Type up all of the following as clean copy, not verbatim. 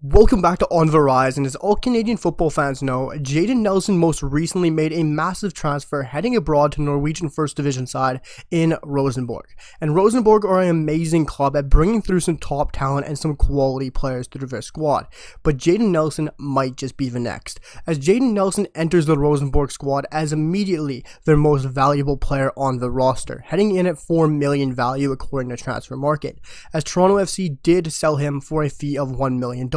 Welcome back to On the Rise, and as all Canadian football fans know, Jayden Nelson most recently made a massive transfer heading abroad to Norwegian First Division side in Rosenborg. And Rosenborg are an amazing club at bringing through some top talent and some quality players through their squad, but Jayden Nelson might just be the next, as Jayden Nelson enters the Rosenborg squad as immediately their most valuable player on the roster, heading in at $4 million value according to Transfer Market, as Toronto FC did sell him for a fee of $1 million.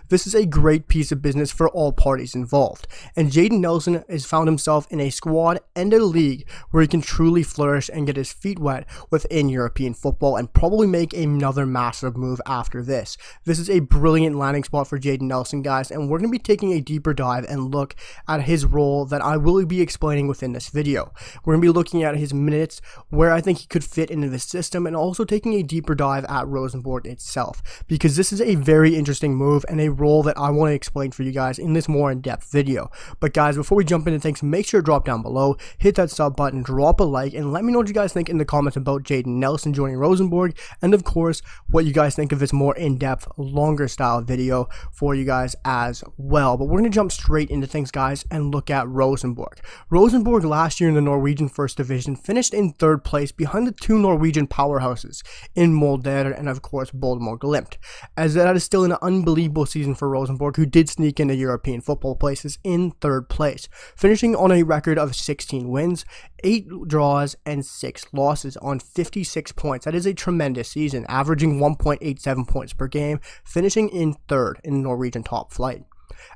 This is a great piece of business for all parties involved, and Jayden Nelson has found himself in a squad and a league where he can truly flourish and get his feet wet within European football and probably make another massive move after this. This is a brilliant landing spot for Jayden Nelson, guys, and we're going to be taking a deeper dive and look at his role that I will be explaining within this video. We're going to be looking at his minutes, where I think he could fit into the system, and also taking a deeper dive at Rosenborg itself, because this is a very interesting move and a role that I want to explain for you guys in this more in-depth video. But guys, before we jump into things, make sure to drop down below, hit that sub button, drop a like, and let me know what you guys think in the comments about Jayden Nelson joining Rosenborg, and of course, what you guys think of this more in-depth, longer style video for you guys as well. But we're going to jump straight into things, guys, and look at Rosenborg. Rosenborg last year in the Norwegian First Division finished in third place behind the two Norwegian powerhouses in Molde and of course Rosenborg, as that is still an unbelievable season for Rosenborg, who did sneak into European football places in third place, finishing on a record of 16 wins, 8 draws, and 6 losses on 56 points. That is a tremendous season, averaging 1.87 points per game, finishing in third in the Norwegian top flight,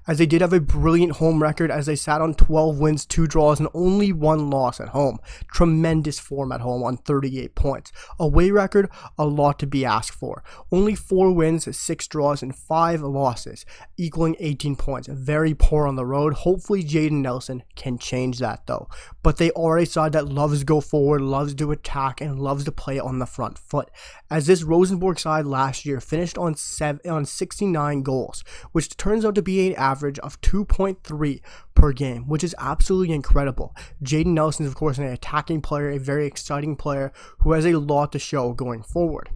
as they did have a brilliant home record, as they sat on 12 wins, 2 draws, and only 1 loss at home. Tremendous form at home on 38 points. Away record, a lot to be asked for. Only 4 wins, 6 draws, and 5 losses, equaling 18 points. Very poor on the road. Hopefully Jayden Nelson can change that though. But they are a side that loves to go forward, loves to attack, and loves to play on the front foot, as this Rosenborg side last year finished on 69 goals, which turns out to be an average of 2.3 per game, which is absolutely incredible. Jayden Nelson is of course an attacking player, a very exciting player who has a lot to show going forward.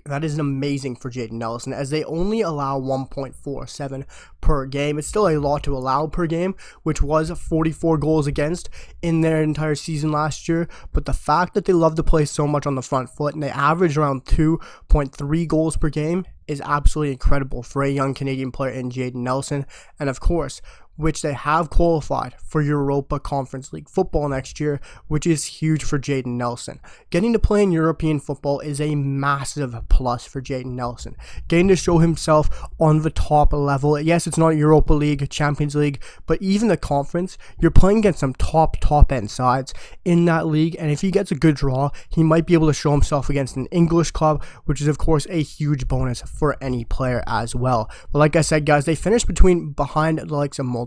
That is amazing for Jayden Nelson, as they only allow 1.47 per game. It's still a lot to allow per game, which was 44 goals against in their entire season last year. But the fact that they love to play so much on the front foot and they average around 2.3 goals per game is absolutely incredible for a young Canadian player in Jayden Nelson. And of course, which they have qualified for Europa Conference League football next year, which is huge for Jayden Nelson. Getting to play in European football is a massive plus for Jayden Nelson. Getting to show himself on the top level. Yes, it's not Europa League, Champions League, but even the conference, you're playing against some top end sides in that league, and if he gets a good draw, he might be able to show himself against an English club, which is of course a huge bonus for any player as well. But like I said, guys, they finished behind the likes of Molde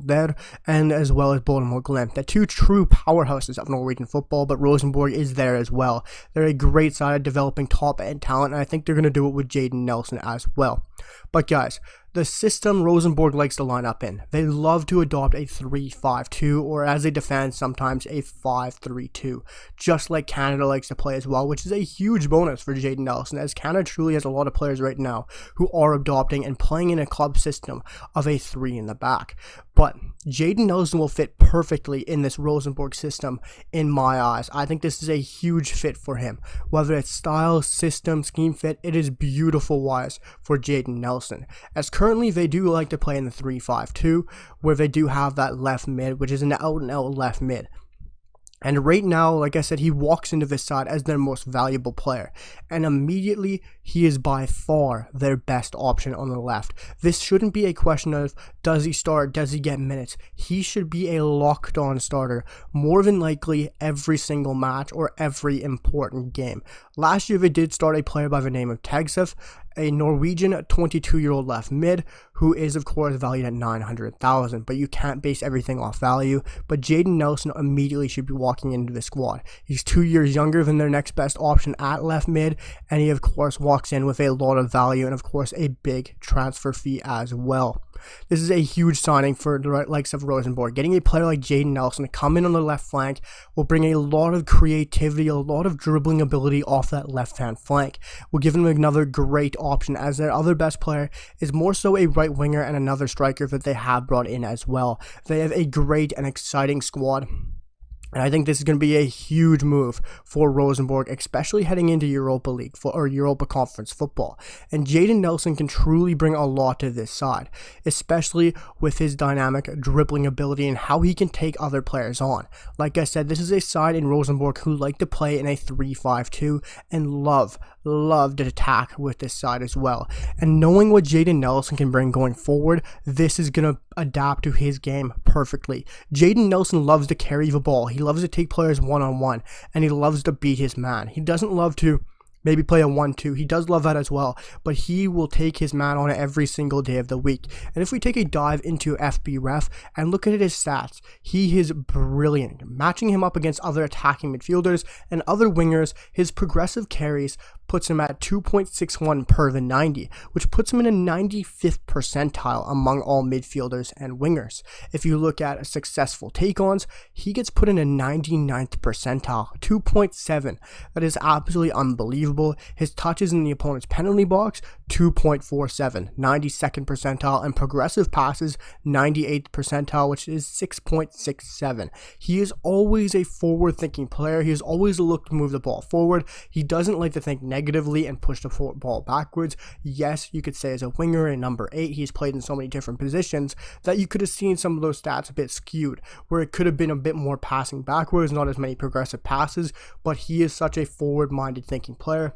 and as well as Rosenborg, the two true powerhouses of Norwegian football, but Rosenborg is there as well. They're a great side at developing top end talent, and I think they're going to do it with Jayden Nelson as well. But guys, the system Rosenborg likes to line up in, they love to adopt a 3-5-2, or as they defend, sometimes a 5-3-2, just like Canada likes to play as well, which is a huge bonus for Jayden Nelson, as Canada truly has a lot of players right now who are adopting and playing in a club system of a 3 in the back. But Jayden Nelson will fit perfectly in this Rosenborg system in my eyes. I think this is a huge fit for him. Whether it's style, system, scheme fit, it is beautiful wise for Jayden Nelson. As currently they do like to play in the 3-5-2, where they do have that left mid, which is an out and out left mid. And right now, like I said, he walks into this side as their most valuable player, and immediately he is by far their best option on the left. This shouldn't be a question of does he start, does he get minutes. He should be a locked on starter more than likely every single match or every important game. Last year they did start a player by the name of Tegseth, a Norwegian 22-year-old left mid, who is of course valued at 900,000, but you can't base everything off value. But Jayden Nelson immediately should be walking into the squad. He's 2 years younger than their next best option at left mid, and he of course walks in with a lot of value and of course a big transfer fee as well. This is a huge signing for the likes of Rosenborg. Getting a player like Jayden Nelson to come in on the left flank will bring a lot of creativity, a lot of dribbling ability off that left-hand flank. Will give him another great option, as their other best player is more so a right winger and another striker that they have brought in as well. They have a great and exciting squad. And I think this is going to be a huge move for Rosenborg, especially heading into Europa League or Europa Conference football. And Jayden Nelson can truly bring a lot to this side, especially with his dynamic dribbling ability and how he can take other players on. Like I said, this is a side in Rosenborg who like to play in a 3-5-2 and love to attack with this side as well. And knowing what Jayden Nelson can bring going forward, this is going to adapt to his game perfectly. Jayden Nelson loves to carry the ball. He loves to take players one-on-one, and he loves to beat his man. He doesn't love to maybe play a 1-2. He does love that as well, but he will take his man on every single day of the week. And if we take a dive into FB Ref and look at his stats, he is brilliant. Matching him up against other attacking midfielders and other wingers, his progressive carries puts him at 2.61 per the 90, which puts him in a 95th percentile among all midfielders and wingers. If you look at successful take-ons, he gets put in a 99th percentile, 2.7. That is absolutely unbelievable. His touches in the opponent's penalty box, 2.47, 92nd percentile, and progressive passes, 98th percentile, which is 6.67. He is always a forward-thinking player. He is always a look to move the ball forward. He doesn't like to think negatively and push the ball backwards. Yes, you could say as a winger in number 8, he's played in so many different positions that you could have seen some of those stats a bit skewed, where it could have been a bit more passing backwards, not as many progressive passes, but he is such a forward-minded thinking player.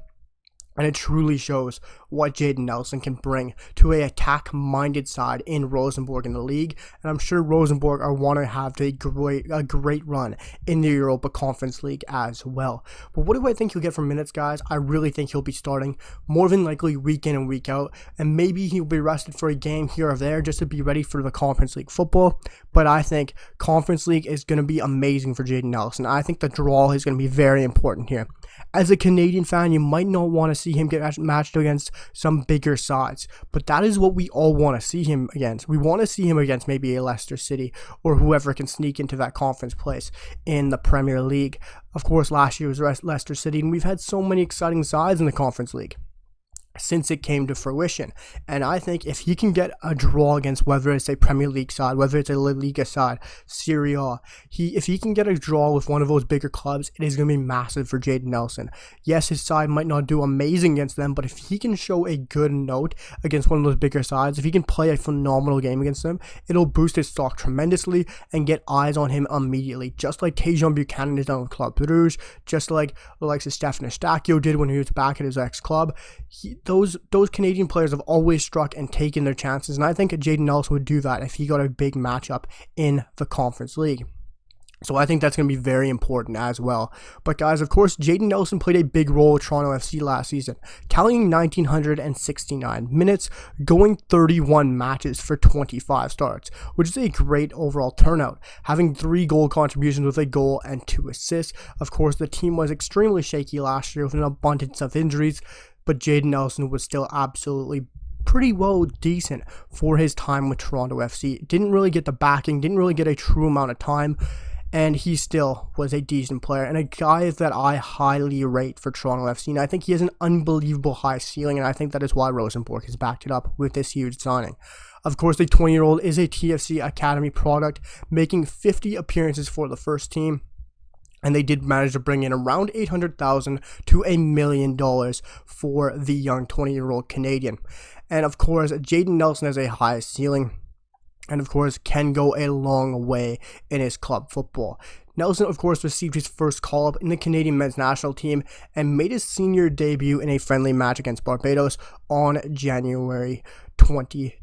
And it truly shows what Jayden Nelson can bring to a attack-minded side in Rosenborg in the league. And I'm sure Rosenborg are want to have a great run in the Europa Conference League as well. But what do I think he'll get for minutes, guys? I really think he'll be starting more than likely week in and week out. And maybe he'll be rested for a game here or there just to be ready for the Conference League football. But I think Conference League is going to be amazing for Jayden Nelson. I think the draw is going to be very important here. As a Canadian fan, you might not want to see him get matched against some bigger sides, but that is what we all want to see him against. We want to see him against maybe a Leicester City or whoever can sneak into that conference place in the Premier League. Of course, last year was Leicester City, and we've had so many exciting sides in the Conference League since it came to fruition. And I think if he can get a draw against whether it's a Premier League side, whether it's a La Liga side, Serie A, if he can get a draw with one of those bigger clubs, it is going to be massive for Jayden Nelson. Yes, his side might not do amazing against them, but if he can show a good note against one of those bigger sides, if he can play a phenomenal game against them, it'll boost his stock tremendously and get eyes on him immediately, just like Tajon Buchanan has done with Club Brugge, just like the likes of Stefan Eustáquio did when he was back at his ex-club. Those Canadian players have always struck and taken their chances, and I think Jayden Nelson would do that if he got a big matchup in the Conference League. So I think that's going to be very important as well. But guys, of course, Jayden Nelson played a big role with Toronto FC last season, tallying 1,969 minutes, going 31 matches for 25 starts, which is a great overall turnout, having 3 goal contributions with a goal and 2 assists. Of course, the team was extremely shaky last year with an abundance of injuries, but Jayden Nelson was still absolutely pretty well decent for his time with Toronto FC. Didn't really get the backing, didn't really get a true amount of time, and he still was a decent player and a guy that I highly rate for Toronto FC. And I think he has an unbelievable high ceiling, and I think that is why Rosenborg has backed it up with this huge signing. Of course, the 20-year-old is a TFC Academy product, making 50 appearances for the first team. And they did manage to bring in around $800,000 to $1 million for the young 20-year-old Canadian. And of course, Jayden Nelson has a high ceiling, and of course can go a long way in his club football. Nelson, of course, received his first call-up in the Canadian men's national team and made his senior debut in a friendly match against Barbados on January 2020.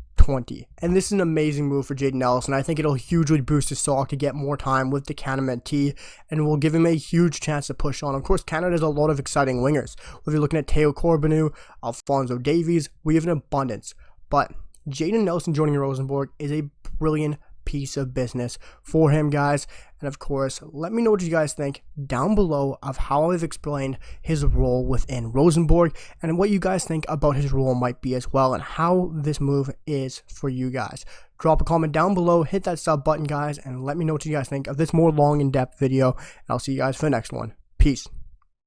And this is an amazing move for Jayden Nelson. I think it'll hugely boost his stock to get more time with the CanMNT and will give him a huge chance to push on. Of course, Canada has a lot of exciting wingers. Whether you're looking at Teo Corbinu, Alphonso Davies, we have an abundance. But Jayden Nelson joining Rosenborg is a brilliant piece of business for him, guys. And of course, let me know what you guys think down below of how I've explained his role within Rosenborg and what you guys think about his role might be as well and how this move is for you guys. Drop a comment down below, hit that sub button, guys, and let me know what you guys think of this more long in-depth video, and I'll see you guys for the next one. Peace.